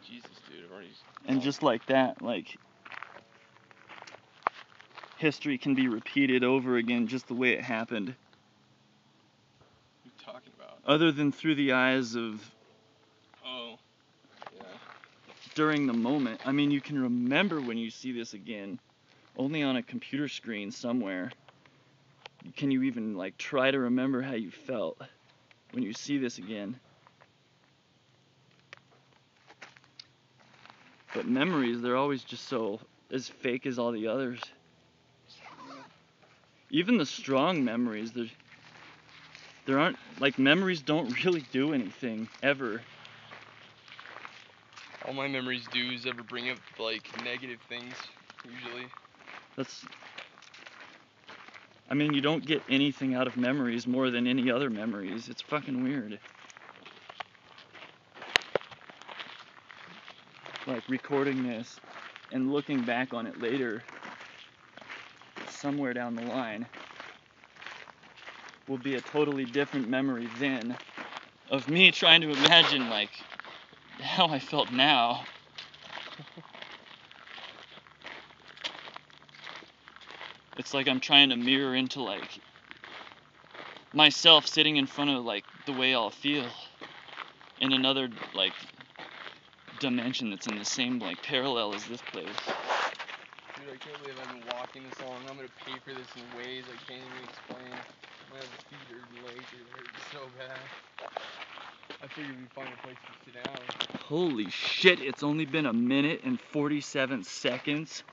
Jesus, dude, I've already... And just like that, like, history can be repeated over again just the way it happened. What are you talking about? Other than through the eyes of... Oh. Yeah. During the moment. I mean, you can remember when you see this again, only on a computer screen somewhere. Can you even, like, try to remember how you felt when you see this again? But memories, they're always just so as fake as all the others. Even the strong memories, there aren't, like, memories don't really do anything, ever. All my memories do is ever bring up, like, negative things, usually. I mean, you don't get anything out of memories more than any other memories. It's fucking weird. Like, recording this and looking back on it later, somewhere down the line, will be a totally different memory then of me trying to imagine, like, how I felt now. It's like I'm trying to mirror into, like, myself sitting in front of, like, the way I'll feel in another, like, dimension that's in the same, like, parallel as this place. Dude, I can't believe I've been walking this long. I'm gonna pay for this in ways I can't even explain. My feet and legs are hurting so bad. I figured we'd find a place to sit down. Holy shit, it's only been 1 minute and 47 seconds.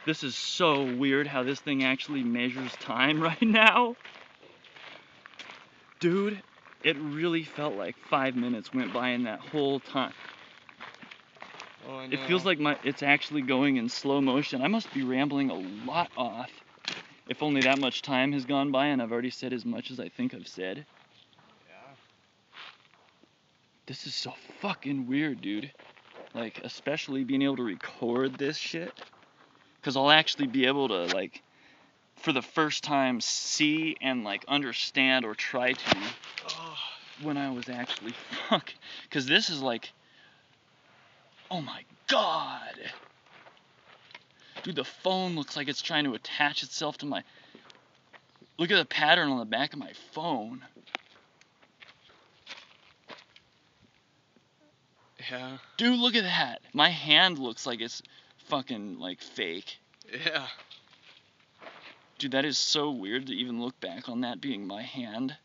This is so weird how this thing actually measures time right now. Dude, it really felt like 5 minutes went by in that whole time. Oh, I know. It feels like it's actually going in slow motion. I must be rambling a lot off. If only that much time has gone by and I've already said as much as I think I've said. Yeah. This is so fucking weird, dude. Like, especially being able to record this shit. Because I'll actually be able to, like, for the first time, see and, like, understand or try to when I was actually because this is like, oh my god. Dude, the phone looks like it's trying to attach itself to my... Look at the pattern on the back of my phone. Yeah. Dude, look at that. My hand looks like it's fucking, like, fake. Yeah. Dude, that is so weird to even look back on that being my hand.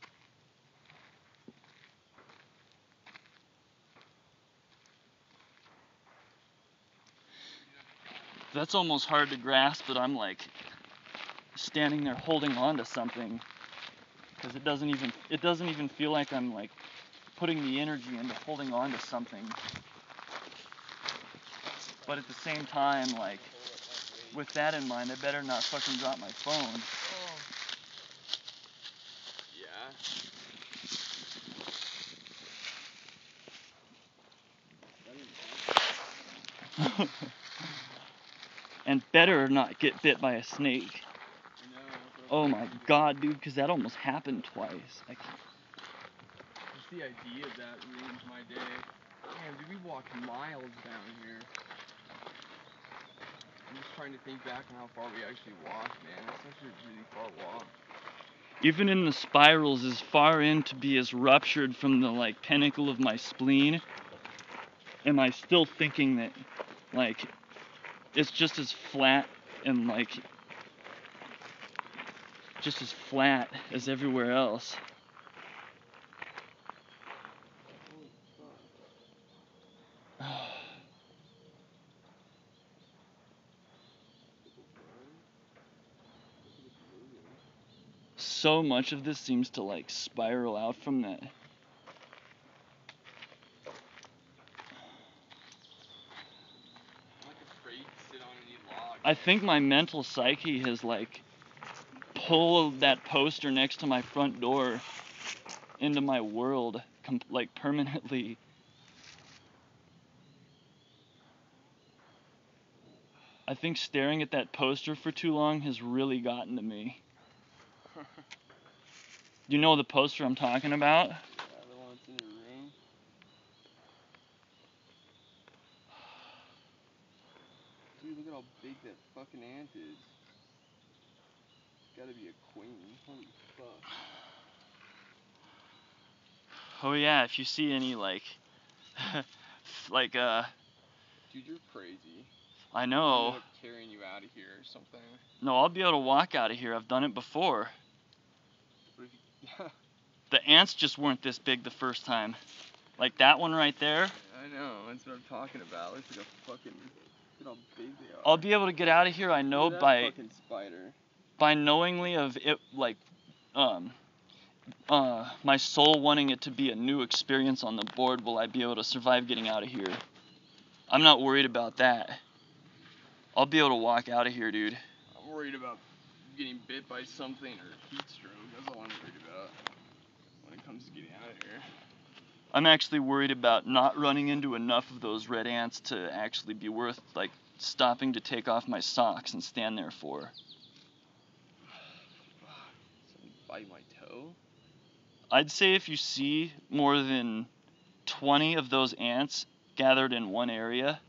That's almost hard to grasp that I'm, like, standing there holding on to something. Because it doesn't even feel like I'm, like, putting the energy into holding on to something. But at the same time, like, with that in mind, I better not fucking drop my phone. Oh. Yeah. And better not get bit by a snake. No. Oh my god, dude, because that almost happened twice. Just the idea of that ruins my day. Damn, dude, we walked miles down here. I'm just trying to think back on how far we actually walked, man. It's such a really far walk. Even in the spirals, as far in to be as ruptured from the, like, pinnacle of my spleen, am I still thinking that, like, it's just as flat and, like, just as flat as everywhere else. So much of this seems to, like, spiral out from that. I think my mental psyche has, like, pulled that poster next to my front door into my world, like, permanently. I think staring at that poster for too long has really gotten to me. You know the poster I'm talking about? Yeah, the one that's in your room. how big that fucking ant is. It's gotta be a queen. Holy fuck. Oh yeah, if you see any like, like Dude, you're crazy. I I'm know. gonna end up carrying you out of here or something. No, I'll be able to walk out of here. I've done it before. What if you... The ants just weren't this big the first time. Like that one right there. I know, that's what I'm talking about. Looks like a fucking... Look at how big they are. I'll be able to get out of here, I know, Look at that by fucking spider. by knowingly of it, like, my soul wanting it to be a new experience on the board. Will I be able to survive getting out of here? I'm not worried about that. I'll be able to walk out of here, dude. I'm worried about getting bit by something or heat stroke. That's all I'm worried about when it comes to getting out of here. I'm actually worried about not running into enough of those red ants to actually be worth, like, stopping to take off my socks and stand there for. Something bite my toe? I'd say if you see more than 20 of those ants gathered in one area.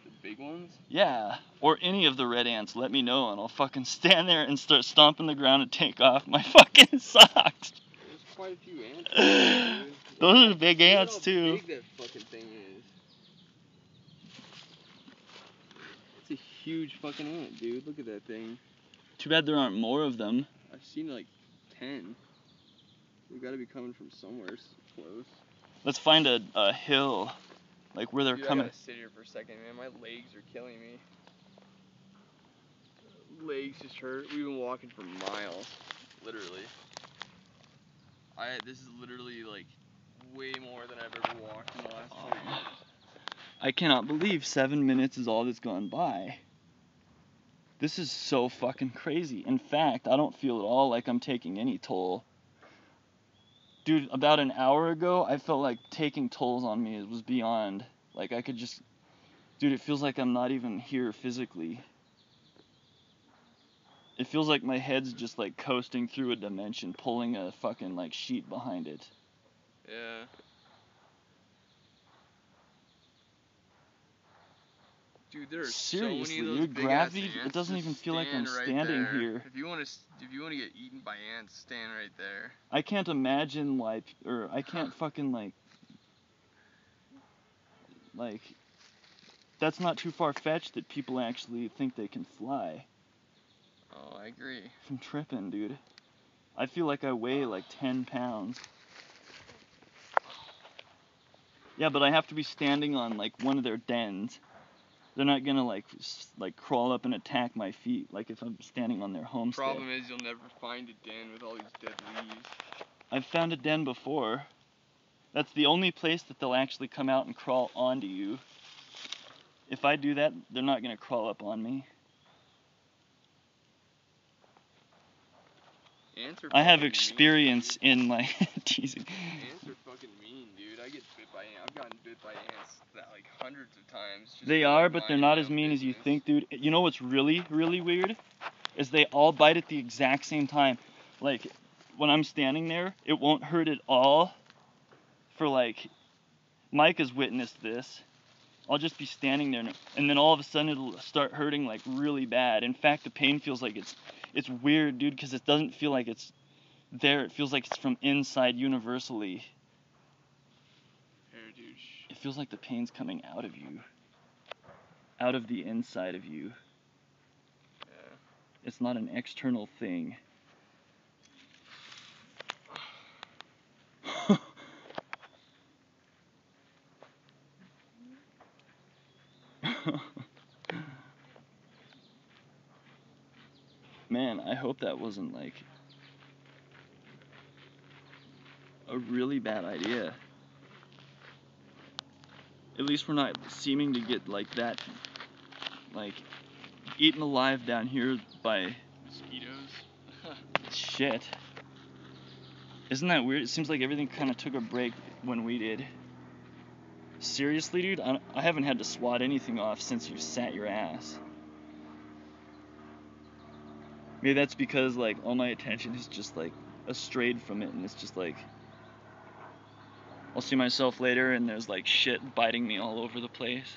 The big ones? Yeah, or any of the red ants, let me know and I'll fucking stand there and start stomping the ground and take off my fucking socks. There's quite a few ants there, dude. Those are big ants, Look too. how big that fucking thing is. It's a huge fucking ant, dude. Look at that thing. Too bad there aren't more of them. I've seen like 10. They gotta be coming from somewhere close. Let's find a hill, like where they're Dude, coming. I gotta sit here for a second, man. My legs are killing me. Legs just hurt. We've been walking for miles, literally. This is literally like way more than I've ever walked in the last 4 years. I cannot believe 7 minutes is all that's gone by. This is so fucking crazy. In fact, I don't feel at all like I'm taking any toll. Dude, about an hour ago, I felt like taking tolls on me was beyond. Like, I could just... Dude, it feels like I'm not even here physically. It feels like my head's just, like, coasting through a dimension, pulling a fucking, like, sheet behind it. Yeah. Dude, there are Seriously, so many of those dude, big gravity, ass ants. it doesn't Just even feel like I'm stand right standing there. here. If you want to get eaten by ants, stand right there. I can't imagine, like, or I can't fucking, like, that's not too far-fetched that people actually think they can fly. Oh, I agree. I'm tripping, dude. I feel like I weigh like 10 pounds. Yeah, but I have to be standing on like one of their dens. They're not gonna like crawl up and attack my feet like if I'm standing on their homestead. Problem is you'll never find a den with all these dead leaves. I've found a den before. That's the only place that they'll actually come out and crawl onto you. If I do that, they're not gonna crawl up on me. Ants are I have fucking experience mean, in like teasing. Ants are fucking mean, dude. I get bit by ants. I've gotten bit by ants that like hundreds of times. Just They for, are, like, but they're minding not my as own mean as you business. think, dude. You know what's really, really weird? Is they all bite at the exact same time. Like, when I'm standing there, it won't hurt at all for, like, Mike has witnessed this. I'll just be standing there, and then all of a sudden it'll start hurting, like, really bad. In fact, the pain feels like it's weird, dude, because it doesn't feel like it's there. It feels like it's from inside universally. Here, dude. It feels like the pain's coming out of you. Out of the inside of you. Yeah. It's not an external thing. Man, I hope that wasn't like a really bad idea. At least we're not seeming to get like that, like, eaten alive down here by Mosquitoes. shit. Isn't that weird? It seems like everything kind of took a break when we did. Seriously, dude? I haven't had to swat anything off since you sat your ass. Maybe that's because, like, all my attention is just, like, strayed from it, and it's just, like, I'll see myself later, and there's, like, shit biting me all over the place.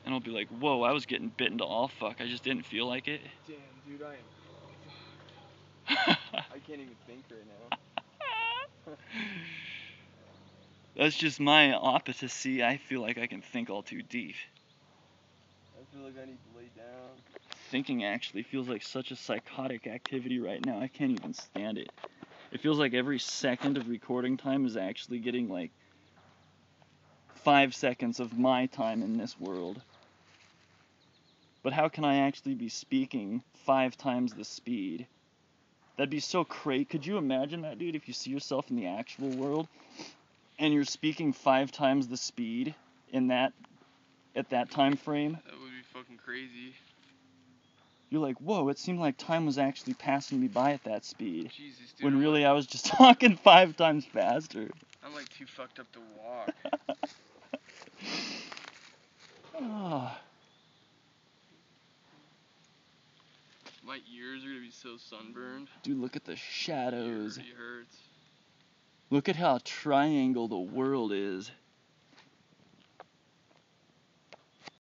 And I'll be like, whoa, I was getting bitten to all fuck. I just didn't feel like it. Damn, dude, I can't even think right now. That's just my opposite. I feel like I can think all too deep. I feel like I need to lay down. Thinking actually feels like such a psychotic activity right now. I can't even stand it. It feels like every second of recording time is actually getting like 5 seconds of my time in this world. But how can I actually be speaking 5 times the speed? That'd be so crazy. Could you imagine that, dude, if you see yourself in the actual world and you're speaking 5 times the speed in that at that time frame? That would be fucking crazy. You're like, whoa, it seemed like time was actually passing me by at that speed. Jesus, dude. When really I was just talking 5 times faster. I'm like too fucked up to walk. Oh. My ears are gonna be so sunburned. Dude, look at the shadows. It already hurts. Look at how triangle the world is.